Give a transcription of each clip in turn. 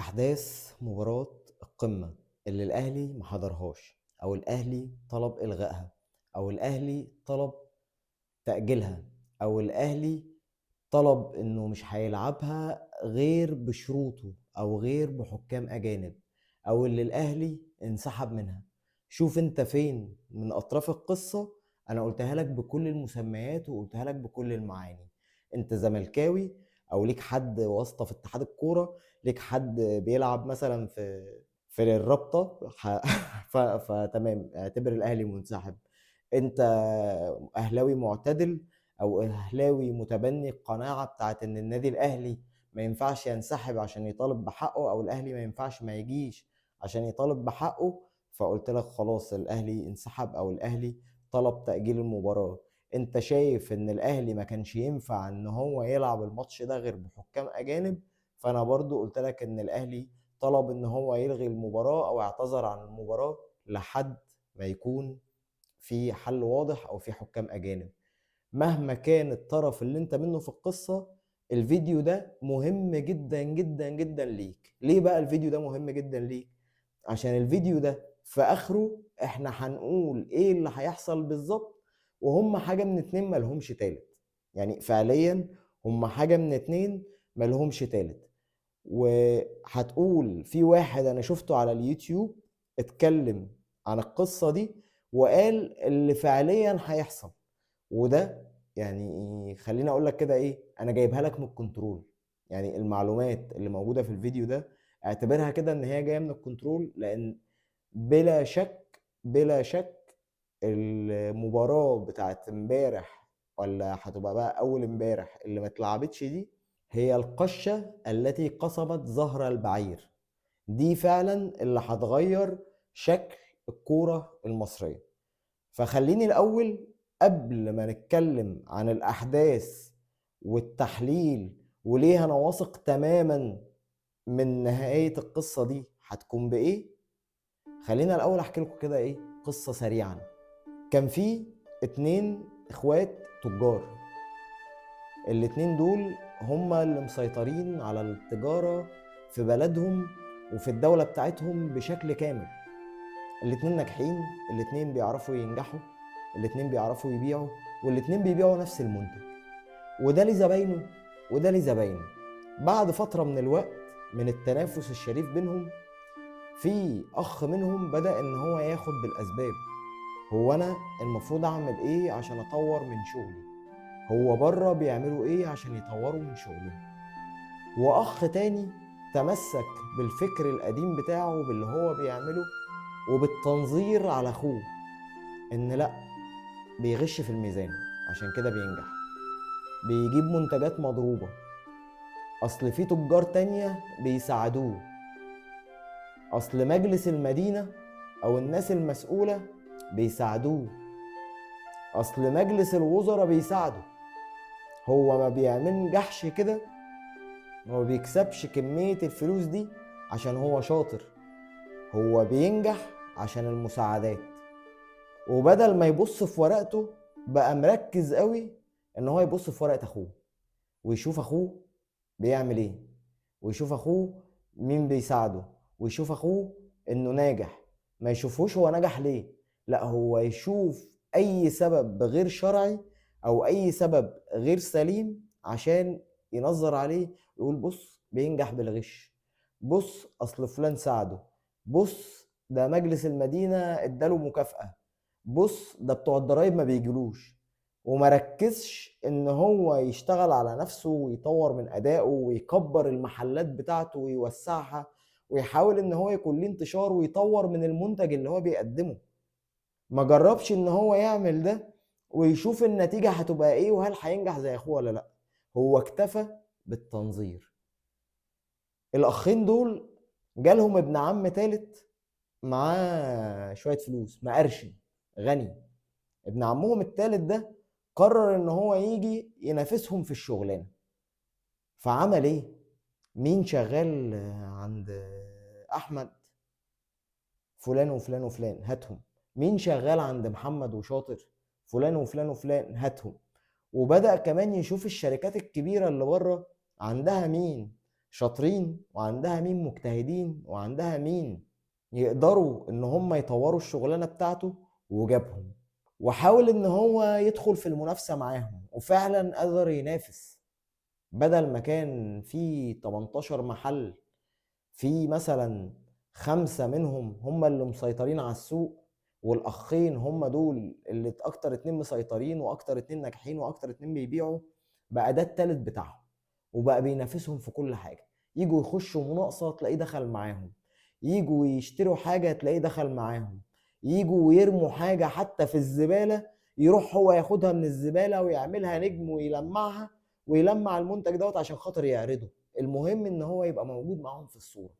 أحداث مباراة القمة اللي الأهلي ما حضرهاش، أو الأهلي طلب إلغائها، أو الأهلي طلب تأجيلها، أو الأهلي طلب إنه مش هيلعبها غير بشروطه أو غير بحكام أجانب، أو اللي الأهلي انسحب منها. شوف أنت فين من أطراف القصة. أنا قلتها لك بكل المسميات وقلتها لك بكل المعاني. أنت زملكاوي أو ليك حد واسطة في اتحاد الكورة، ليك حد بيلعب مثلا في الرابطة فتمام اعتبر الأهلي منسحب. أنت أهلاوي معتدل او اهلاوي متبني القناعه بتاعت ان النادي الاهلي ما ينفعش ينسحب عشان يطالب بحقه، او الاهلي ما ينفعش ما يجيش عشان يطالب بحقه، فقلت لك خلاص الاهلي انسحب او الاهلي طلب تاجيل المباراه. انت شايف ان الاهلي ما كانش ينفع ان هو يلعب الماتش ده غير بحكام اجانب، فانا برضو قلت لك ان الاهلي طلب ان هو يلغي المباراه او اعتذر عن المباراه لحد ما يكون في حل واضح او في حكام اجانب. مهما كان الطرف اللي انت منه في القصة، الفيديو ده مهم جدا جدا جدا ليك. ليه بقى الفيديو ده مهم جدا ليك؟ عشان الفيديو ده في اخره احنا هنقول ايه اللي هيحصل بالظبط، وهم حاجة من اتنين ملهمش تالت. يعني فعليا هم حاجة من اتنين ملهمش تالت. وهتقول في واحد انا شفته على اليوتيوب اتكلم عن القصة دي وقال اللي فعليا هيحصل. وده يعني خليني اقول لك كده ايه، انا جايبها لك من الكنترول. يعني المعلومات اللي موجوده في الفيديو ده اعتبرها كده ان هي جايه من الكنترول، لان بلا شك بلا شك المباراه بتاعت امبارح، ولا هتبقى بقى اول امبارح اللي ما اتلعبتش دي، هي القشه التي قصمت ظهر البعير. دي فعلا اللي هتغير شكل الكوره المصريه. فخليني الأول قبل ما نتكلم عن الأحداث والتحليل وليه أنا واثق تماما من نهاية القصة دي هتكون بإيه، خلينا الأول أحكي لكم كده إيه قصة سريعا. كان في اتنين إخوات تجار. الاتنين دول هما اللي مسيطرين على التجارة في بلدهم وفي الدولة بتاعتهم بشكل كامل. الاتنين ناجحين، الاتنين بيعرفوا ينجحوا، الاتنين بيعرفوا يبيعوا، والاتنين بيبيعوا نفس المنتج. وده ليه زباينه وده ليه زباينه. بعد فترة من الوقت من التنافس الشريف بينهم، في أخ منهم بدأ إن هو ياخد بالأسباب. هو أنا المفروض أعمل إيه عشان أطور من شغلي؟ هو بره بيعملوا إيه عشان يطوروا من شغلهم؟ وأخ تاني تمسك بالفكر القديم بتاعه باللي هو بيعمله وبالتنظير على أخوه، إن لأ، بيغش في الميزان عشان كده بينجح، بيجيب منتجات مضروبة، أصل في تجار تانية بيساعدوه، أصل مجلس المدينة أو الناس المسؤولة بيساعدوه، أصل مجلس الوزراء بيساعده. هو ما بينجحش كده، ما بيكسبش كمية الفلوس دي عشان هو شاطر، هو بينجح عشان المساعدات. وبدل ما يبص في ورقته بقى مركز قوي ان هو يبص في ورقة اخوه، ويشوف اخوه بيعمل ايه، ويشوف اخوه مين بيساعده، ويشوف اخوه انه ناجح. ما يشوفوش هو نجح ليه، لا هو يشوف اي سبب غير شرعي او اي سبب غير سليم عشان ينظر عليه، يقول بص بينجح بالغش، بص اصل فلان ساعده، بص ده مجلس المدينة اداله مكافأة، بص ده بتوع الضرايب ما بيجيلوش. ومركزش ان هو يشتغل على نفسه ويطور من ادائه ويكبر المحلات بتاعته ويوسعها، ويحاول ان هو يكون ليه انتشار ويطور من المنتج اللي هو بيقدمه. ما جربش ان هو يعمل ده ويشوف النتيجة هتبقى ايه وهل هينجح زي اخوه ولا لا. هو اكتفى بالتنظير. الاخين دول جالهم ابن عم تالت معاه شوية فلوس، مقرشن، غني. ابن عمهم التالت ده قرر ان هو يجي ينافسهم في الشغلانه. فعمل ايه؟ مين شغال عند احمد؟ فلان وفلان وفلان، هاتهم. مين شغال عند محمد وشاطر؟ فلان وفلان وفلان، هاتهم. وبدأ كمان يشوف الشركات الكبيره اللي بره عندها مين شاطرين وعندها مين مجتهدين وعندها مين يقدروا ان هم يطوروا الشغلانة بتاعته، وجابهم وحاول ان هو يدخل في المنافسة معاهم، وفعلا قدر ينافس. بدل ما كان في 18 محل، في مثلا 5 منهم هم اللي مسيطرين على السوق، والاخين هم دول اللي اكتر 2 مسيطرين واكتر 2 ناجحين واكتر 2 بيبيعوا، بقى ده التالت بتاعهم، وبقى بينافسهم في كل حاجة. يجوا يخشوا مناقصة تلاقيه دخل معاهم، يجوا يشتروا حاجة تلاقيه دخل معاهم، يجوا يرموا حاجة حتى في الزبالة يروح هو ياخدها من الزبالة ويعملها نجم ويلمعها، ويلمع المنتج دوت عشان خاطر يعرضه. المهم ان هو يبقى موجود معاهم في الصورة.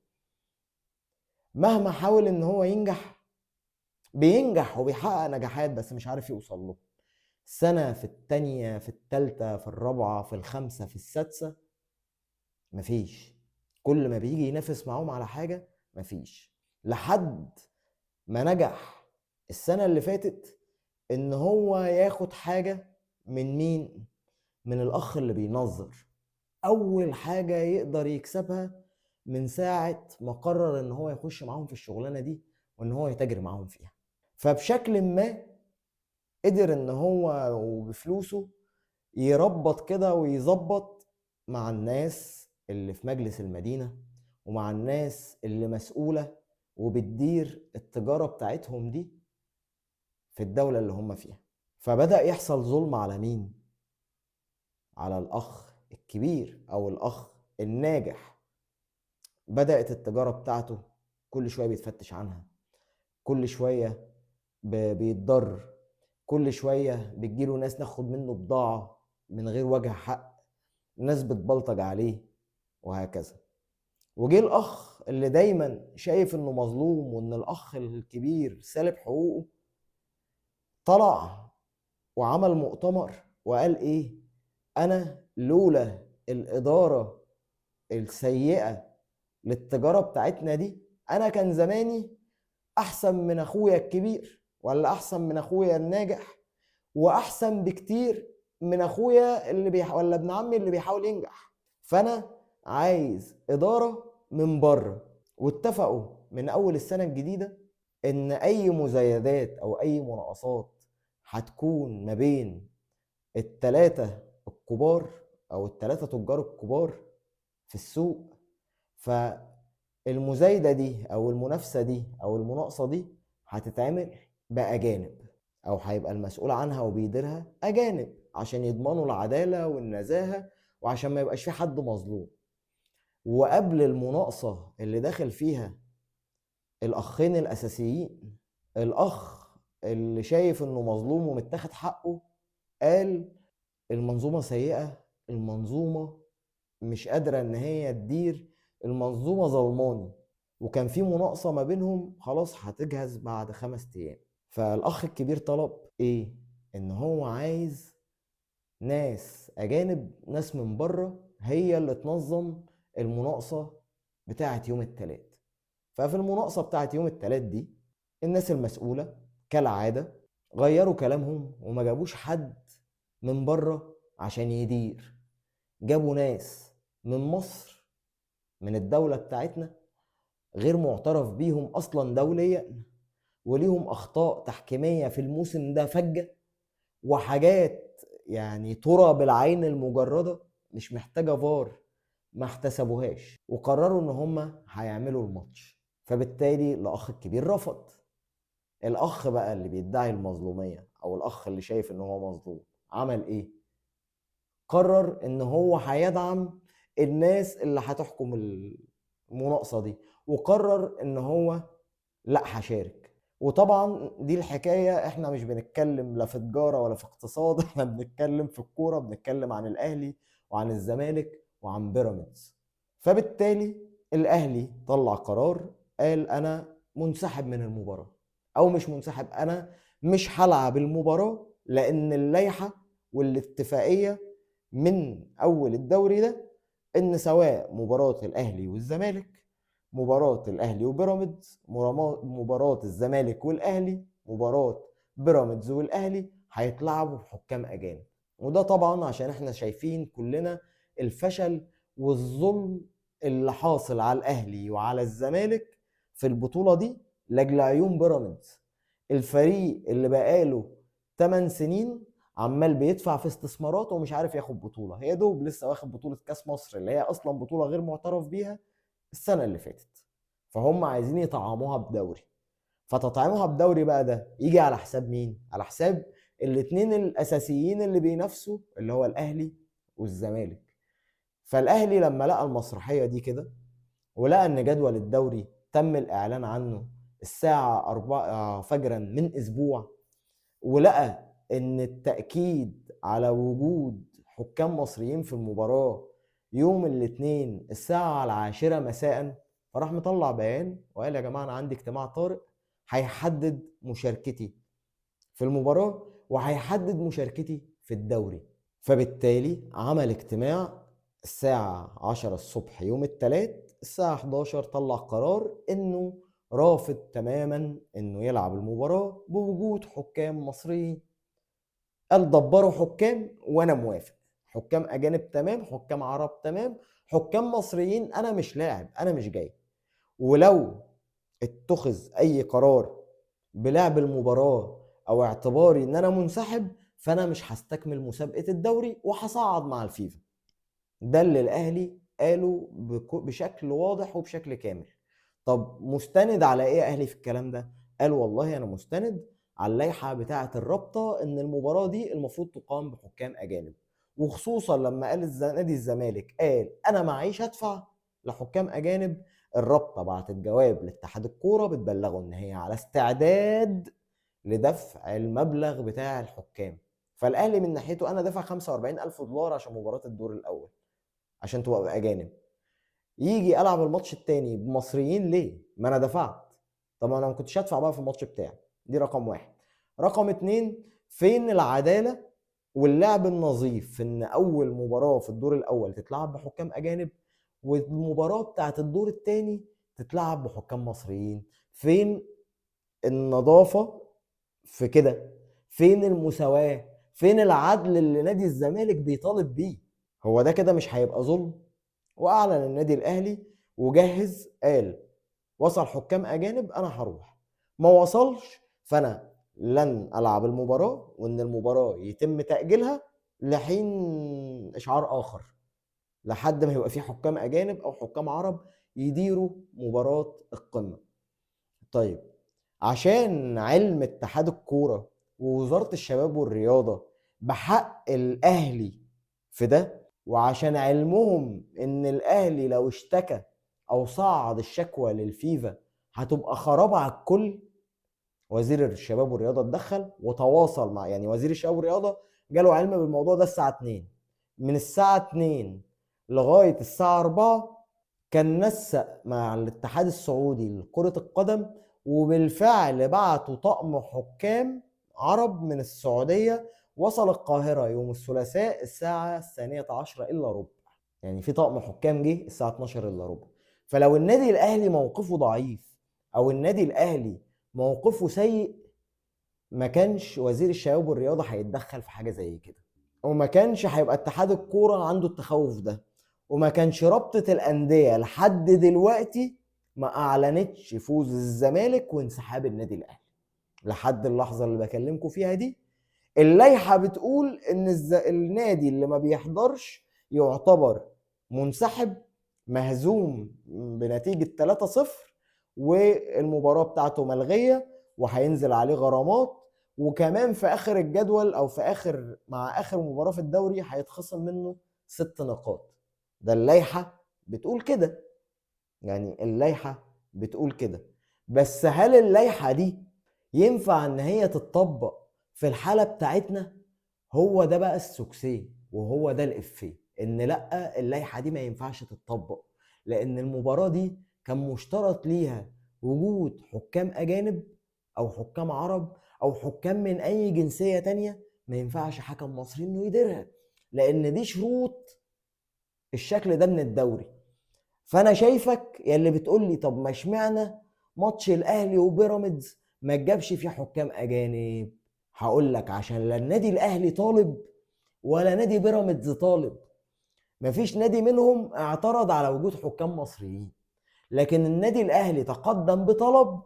مهما حاول ان هو ينجح، بينجح وبيحقق نجاحات بس مش عارف يوصل له. سنة في التانية في التالتة في الرابعة في الخامسة في السادسة، مفيش. كل ما بيجي ينافس معاهم على حاجة مفيش، لحد ما نجح السنة اللي فاتت ان هو ياخد حاجة من مين؟ من الاخ اللي بينظر. اول حاجة يقدر يكسبها من ساعة ما قرر ان هو يخش معاهم في الشغلانة دي وان هو يتاجر معاهم فيها. فبشكل ما قدر ان هو وبفلوسه يربط كده ويظبط مع الناس اللي في مجلس المدينة، ومع الناس اللي مسؤولة وبتدير التجارة بتاعتهم دي في الدولة اللي هم فيها. فبدأ يحصل ظلم على مين؟ على الأخ الكبير أو الأخ الناجح. بدأت التجارة بتاعته كل شوية بيتفتش عنها، كل شوية بيتضر، كل شوية بتجيله ناس ناخد منه بضاعة من غير وجه حق، ناس بتبلطج عليه، وهكذا. وجه الأخ اللي دايما شايف إنه مظلوم وإن الأخ الكبير سالب حقوقه، طلع وعمل مؤتمر وقال إيه؟ أنا لولا الإدارة السيئة للتجارة بتاعتنا دي، أنا كان زماني أحسن من أخويا الكبير، ولا أحسن من أخويا الناجح، واحسن بكتير من اخويا ولا ابن عمي اللي بيحاول ينجح. فانا عايز اداره من بره. واتفقوا من اول السنه الجديده ان اي مزايدات او اي مناقصات هتكون ما بين الثلاثه الكبار او الثلاثه تجار الكبار في السوق، فالمزايده دي او المنافسه دي او المناقصه دي هتتعمل باجانب، او هيبقى المسؤول عنها وبيديرها اجانب عشان يضمنوا العداله والنزاهه وعشان ما يبقاش في حد مظلوم. وقبل المناقصه اللي داخل فيها الاخين الاساسيين، الاخ اللي شايف انه مظلوم ومتاخد حقه قال المنظومه سيئه، المنظومه مش قادره ان هي تدير، المنظومه ظلماني. وكان في مناقصه ما بينهم خلاص هتجهز بعد 5 ايام. فالاخ الكبير طلب ايه؟ ان هو عايز ناس اجانب، ناس من بره هي اللي تنظم المناقصه بتاعه يوم الثلاث. ففي المناقصه بتاعه يوم الثلاث دي الناس المسؤوله كالعاده غيروا كلامهم وما جابوش حد من بره عشان يدير، جابوا ناس من مصر، من الدوله بتاعتنا، غير معترف بيهم اصلا دوليا، وليهم اخطاء تحكيميه في الموسم ده فجه، وحاجات يعني ترى بالعين المجرده مش محتاجه فار ما احتسبوهاش، وقرروا ان هم هيعملوا الماتش. فبالتالي الاخ الكبير رفض. الاخ بقى اللي بيدعي المظلوميه او الاخ اللي شايف ان هو مظلوم عمل ايه؟ قرر ان هو هيدعم الناس اللي هتحكم المناقصه دي، وقرر ان هو لا هشارك. وطبعا دي الحكايه احنا مش بنتكلم لا في تجاره ولا في اقتصاد احنا بنتكلم في الكوره، بنتكلم عن الاهلي وعن الزمالك وعن بيراميدز. فبالتالي الاهلي طلع قرار قال انا منسحب من المباراه، او مش منسحب، انا مش هلعب المباراه، لان اللائحه والاتفاقيه من اول الدوري ده ان سواء مباراه الاهلي والزمالك، مباراة الأهلي وبيراميدز، مباراة الزمالك والأهلي، مباراة بيراميدز والأهلي هيتلعبوا بحكام أجانب. وده طبعا عشان احنا شايفين كلنا الفشل والظلم اللي حاصل على الاهلي وعلى الزمالك في البطوله دي لاجل عيون بيراميدز، الفريق اللي بقاله 8 سنين عمال بيدفع في استثمارات ومش عارف ياخد بطوله. هي دوب لسه واخد بطوله كاس مصر اللي هي اصلا بطوله غير معترف بيها السنه اللي فاتت، فهم عايزين يطعموها بدوري. فتطعيمها بدوري بقى ده يجي على حساب مين؟ على حساب الاتنين الاساسيين اللي بينافسوا، اللي هو الاهلي والزمالك. فالاهلي لما لقى المسرحيه دي كده، ولقى ان جدول الدوري تم الاعلان عنه الساعه 4 فجرا من اسبوع، ولقى ان التاكيد على وجود حكام مصريين في المباراه يوم الاثنين الساعه 10 مساء، فراح مطلع بيان وقال يا جماعه انا عندي اجتماع طارئ هيحدد مشاركتي في المباراه وهيحدد مشاركتي في الدوري. فبالتالي عمل اجتماع الساعة 10 الصبح يوم الثلاث، الساعة 11 طلع قرار انه رافض تماما انه يلعب المباراة بوجود حكام مصريين. قال دبروا حكام وانا موافق، حكام اجانب تمام، حكام عرب تمام، حكام مصريين انا مش لاعب، انا مش جاي. ولو اتخذ اي قرار بلعب المباراة او اعتباري ان انا منسحب، فانا مش هستكمل مسابقة الدوري وهصعد مع الفيفا. ده اللي الاهلي قالوا بشكل واضح وبشكل كامل. طب مستند على ايه اهلي في الكلام ده؟ قال والله انا مستند على اللائحه بتاعه الرابطه ان المباراه دي المفروض تقام بحكام اجانب، وخصوصا لما قال نادي الزمالك قال انا معيش ادفع لحكام اجانب، الرابطه بعتت جواب لاتحاد الكوره بتبلغه ان هي على استعداد لدفع المبلغ بتاع الحكام. فالاهلي من ناحيته انا دافع 45,000 دولار عشان مباراه الدور الاول عشان تبقى اجانب، يجي العب الماتش التاني بمصريين ليه؟ ما انا دفعت. طب انا ما كنتش هدفع بقى في الماتش بتاعي. دي رقم واحد. رقم اتنين، فين العداله واللعب النظيف في ان اول مباراه في الدور الاول تتلعب بحكام اجانب والمباراه بتاعت الدور التاني تتلعب بحكام مصريين؟ فين النظافه في كده؟ فين المساواه؟ فين العدل اللي نادي الزمالك بيطالب بيه؟ هو ده كده مش هيبقى ظلم؟ واعلن النادي الاهلي وجهز، قال وصل حكام اجانب انا هروح، ما وصلش فانا لن العب المباراه، وان المباراه يتم تاجيلها لحين اشعار اخر، لحد ما يبقى في حكام اجانب او حكام عرب يديروا مباراه القمه. طيب عشان علم اتحاد الكوره ووزاره الشباب والرياضه بحق الاهلي في ده، وعشان علمهم ان الاهلي لو اشتكى او صعد الشكوى للفيفا هتبقى خراب على الكل، وزير الشباب والرياضه اتدخل وتواصل مع، يعني وزير الشباب والرياضه جاله علم بالموضوع ده الساعه 2، من الساعه 2 لغايه الساعه 4 كان نسق مع الاتحاد السعودي لكرة القدم، وبالفعل بعتوا طقم حكام عرب من السعودية وصل القاهرة يوم الثلاثاء الساعة 12 إلا ربع. يعني في طقم حكام جه الساعة 12 إلا ربع. فلو النادي الأهلي موقفه ضعيف أو النادي الأهلي موقفه سيء، ما كانش وزير الشباب والرياضة هيتدخل في حاجة زي كده، وما كانش هيبقى اتحاد الكورة عنده التخوف ده، وما كانش رابطة الأندية لحد دلوقتي ما أعلنتش فوز الزمالك وانسحاب النادي الأهلي. لحد اللحظة اللي بكلمكم فيها دي اللائحة بتقول إن النادي اللي ما بيحضرش يعتبر منسحب، مهزوم بنتيجة 3-0، والمباراة بتاعته ملغية وهينزل عليه غرامات، وكمان في آخر الجدول أو في آخر مع آخر مباراة في الدوري هيتخصم منه 6 نقاط. ده اللائحة بتقول كده، يعني اللائحة بتقول كده. بس هل اللائحة دي ينفع ان هي تتطبق في الحالة بتاعتنا؟ هو ده بقى السوكسيه وهو ده الافيه، ان لا اللائحة دي ما ينفعش تتطبق، لان المباراة دي كان مشترط ليها وجود حكام اجانب او حكام عرب او حكام من اي جنسية تانية، ما ينفعش حكم مصري انه يديرها، لان دي شروط الشكل ده من الدوري. فانا شايفك يا اللي بتقول لي طب ما اشمعنى ماتش الاهلي وبيراميدز ما تجابش فيه حكام اجانب؟ هقول لك عشان لا النادي الاهلي طالب ولا نادي بيراميدز طالب. مفيش نادي منهم اعترض على وجود حكام مصريين، لكن النادي الاهلي تقدم بطلب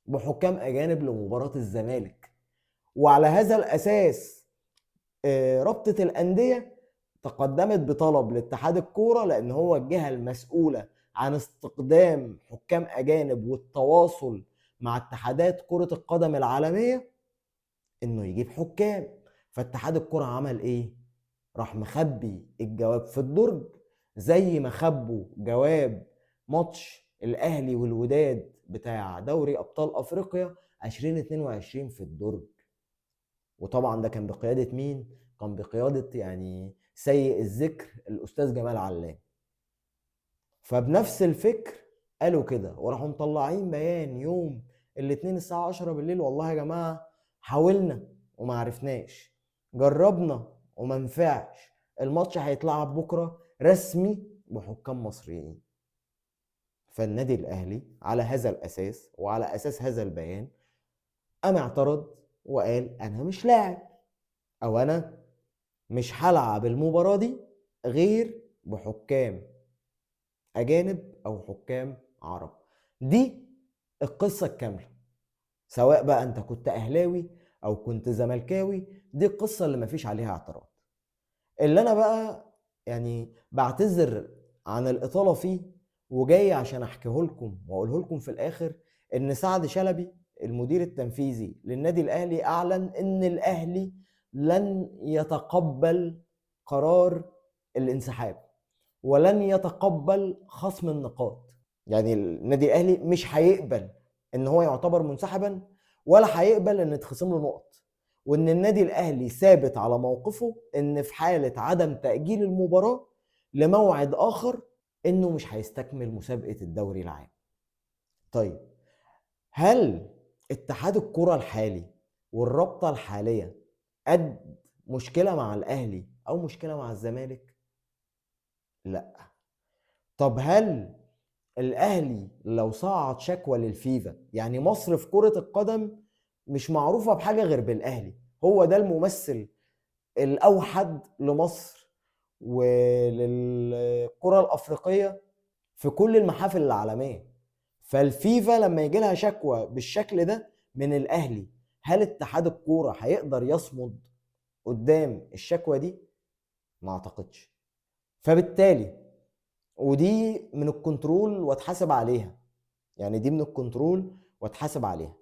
بحكام اجانب لمباراه الزمالك، وعلى هذا الاساس رابطه الانديه تقدمت بطلب لاتحاد الكوره، لان هو الجهه المسؤوله عن استقدام حكام اجانب والتواصل مع اتحادات كره القدم العالميه انه يجيب حكام. فاتحاد الكرة عمل ايه؟ راح مخبي الجواب في الدرج، زي ما خبوا جواب ماتش الاهلي والوداد بتاع دوري ابطال افريقيا 2022 في الدرج. وطبعا ده كان بقيادة مين؟ كان بقيادة يعني سيء الذكر الاستاذ جمال علام. فبنفس الفكر قالوا كده، وراحوا مطلعين بيان يوم الاثنين الساعة 10 بالليل: والله يا جماعة حاولنا وما عرفناش، جربنا وما نفعش، الماتش هيتلعب بكرة رسمي بحكام مصريين. فالنادي الأهلي على هذا الأساس وعلى أساس هذا البيان قام اعترض وقال: أنا مش لاعب، أو أنا مش هلعب المباراة دي غير بحكام اجانب او حكام عرب. دي القصه الكامله، سواء بقى انت كنت اهلاوي او كنت زملكاوي، دي القصه اللي مفيش عليها اعتراض. اللي انا بقى يعني بعتذر عن الاطاله فيه، وجاي عشان احكيه لكم واقوله لكم في الاخر، ان سعد شلبي المدير التنفيذي للنادي الاهلي اعلن ان الاهلي لن يتقبل قرار الانسحاب، ولن يتقبل خصم النقاط. يعني النادي الاهلي مش هيقبل ان هو يعتبر منسحبا، ولا هيقبل ان تخصم له نقط، وان النادي الاهلي ثابت على موقفه ان في حاله عدم تاجيل المباراه لموعد اخر انه مش هيستكمل مسابقه الدوري العام. طيب، هل اتحاد الكره الحالي والرابطه الحاليه قد مشكله مع الاهلي او مشكله مع الزمالك؟ لا. طب هل الاهلي لو صعد شكوى للفيفا، يعني مصر في كرة القدم مش معروفة بحاجة غير بالاهلي، هو ده الممثل الاوحد لمصر وللكرة الافريقية في كل المحافل العالمية. فالفيفا لما يجي لها شكوى بالشكل ده من الاهلي، هل اتحاد الكورة هيقدر يصمد قدام الشكوى دي؟ ما اعتقدش. فبالتالي ودي من الكنترول واتحاسب عليها، يعني دي من الكنترول واتحاسب عليها،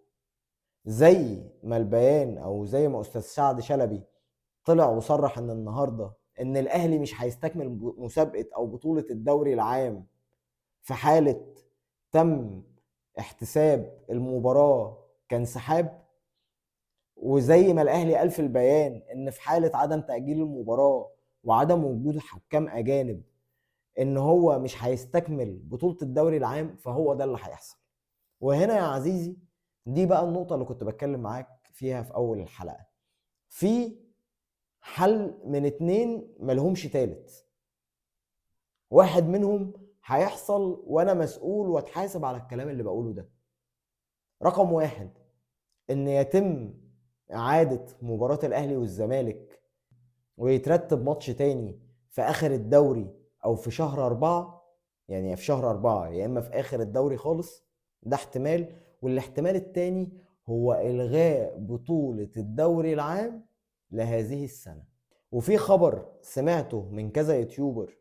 زي ما البيان او زي ما استاذ سعد شلبي طلع وصرح ان النهارده ان الاهلي مش هيستكمل مسابقه او بطوله الدوري العام في حاله تم احتساب المباراه كانسحاب، وزي ما الاهلي قال في البيان ان في حاله عدم تاجيل المباراه وعدم وجود حكام اجانب ان هو مش هيستكمل بطولة الدوري العام، فهو ده اللي هيحصل. وهنا يا عزيزي دي بقى النقطة اللي كنت بتكلم معاك فيها في اول الحلقة، في حل من اتنين ملهمش تالت. واحد منهم هيحصل وانا مسؤول واتحاسب على الكلام اللي بقوله ده. رقم واحد، ان يتم اعادة مباراة الاهلي والزمالك ويترتب ماتش تاني في اخر الدوري او في شهر 4، يعني يا في شهر 4 يا اما في اخر الدوري خالص، ده احتمال. والاحتمال التاني هو الغاء بطولة الدوري العام لهذه السنة. وفي خبر سمعته من كذا يوتيوبر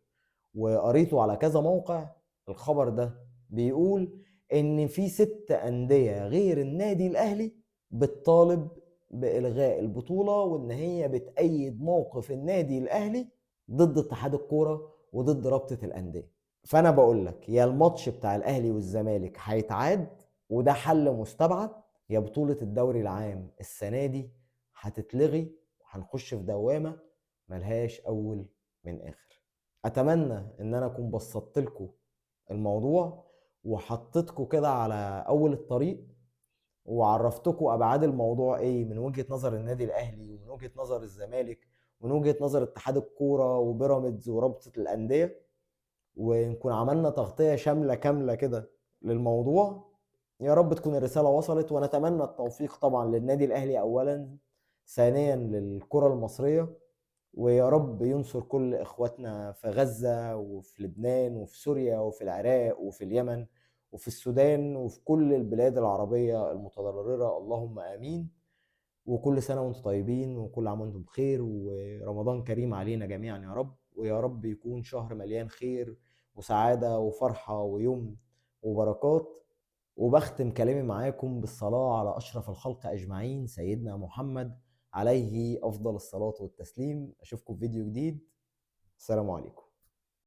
وقريته على كذا موقع، الخبر ده بيقول ان في 6 أندية غير النادي الاهلي بتطالب بإلغاء البطولة، وإن هي بتأيد موقف النادي الأهلي ضد اتحاد الكورة وضد رابطة الأندية. فأنا بقول لك يا الماتش بتاع الأهلي والزمالك هيتعاد وده حل مستبعد، يا بطولة الدوري العام السنة دي هتتلغي وهنخش في دوامة ملهاش أول من آخر. أتمنى إن أنا أكون بسطت لكم الموضوع وحطيتكم كده على أول الطريق، وعرفتكم ابعاد الموضوع ايه من وجهة نظر النادي الاهلي ومن وجهة نظر الزمالك ومن وجهة نظر اتحاد الكوره وبيراميدز ورابطة الانديه، ونكون عملنا تغطية شاملة كاملة كده للموضوع. يا رب تكون الرسالة وصلت، ونتمنى التوفيق طبعا للنادي الاهلي اولا، ثانيا للكرة المصرية، ويا رب ينصر كل إخواتنا في غزة وفي لبنان وفي سوريا وفي العراق وفي اليمن وفي السودان وفي كل البلاد العربية المتضررة، اللهم آمين. وكل سنة وانتم طيبين، وكل عام وانتم بخير، ورمضان كريم علينا جميعا يا رب. ويا رب يكون شهر مليان خير وسعادة وفرحة ويمن وبركات. وبختم كلامي معاكم بالصلاة على أشرف الخلق أجمعين، سيدنا محمد عليه أفضل الصلاة والتسليم. أشوفكم في فيديو جديد. السلام عليكم.